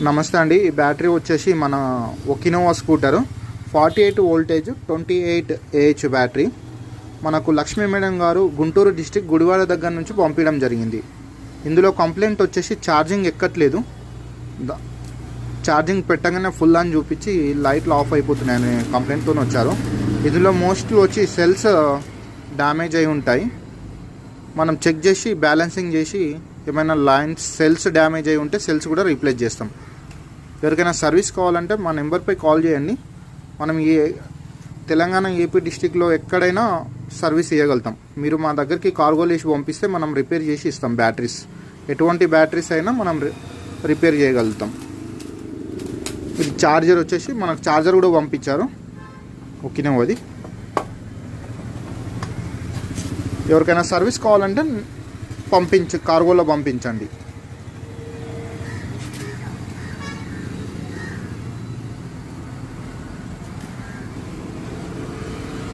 నమస్తే అండి. ఈ బ్యాటరీ వచ్చేసి మన Okinawa scooter 48 voltage 28 AH battery మనకు లక్ష్మీ మేడం గారు గుంటూరు డిస్టిక్ గుడివాడ దగ్గర నుంచి పంపించడం జరిగింది. ఇందులో కంప్లైంట్ వచ్చేసి ఛార్జింగ్ ఎక్కట్లేదు, ఛార్జింగ్ పెట్టగానే ఫుల్ అని చూపించి లైట్లు ఆఫ్ అయిపోతున్నాయని కంప్లైంట్తో వచ్చారు. ఇందులో మోస్ట్లీ వచ్చి సెల్స్ డ్యామేజ్ అయి ఉంటాయి. మనం చెక్ చేసి బ్యాలెన్సింగ్ చేసి ఏమైనా లైన్స్ సెల్స్ డ్యామేజ్ అయి ఉంటే సెల్స్ కూడా రీప్లేస్ చేస్తాం. ఎవరికైనా సర్వీస్ కావాలంటే మా నెంబర్పై కాల్ చేయండి. మనం తెలంగాణ ఏపీ డిస్టిక్లో ఎక్కడైనా సర్వీస్ ఇవ్వగలుగుతాం. మీరు మా దగ్గరికి కార్గోలు వేసి పంపిస్తే మనం రిపేర్ చేసి ఇస్తాం. బ్యాటరీస్ ఎటువంటి బ్యాటరీస్ అయినా మనం రిపేర్ చేయగలుగుతాం. ఇది ఛార్జర్ వచ్చేసి మనకు ఛార్జర్ కూడా పంపించారు. ఓకేనా? అది ఎవరికైనా సర్వీస్ కావాలంటే కార్గోలో పంపించండి.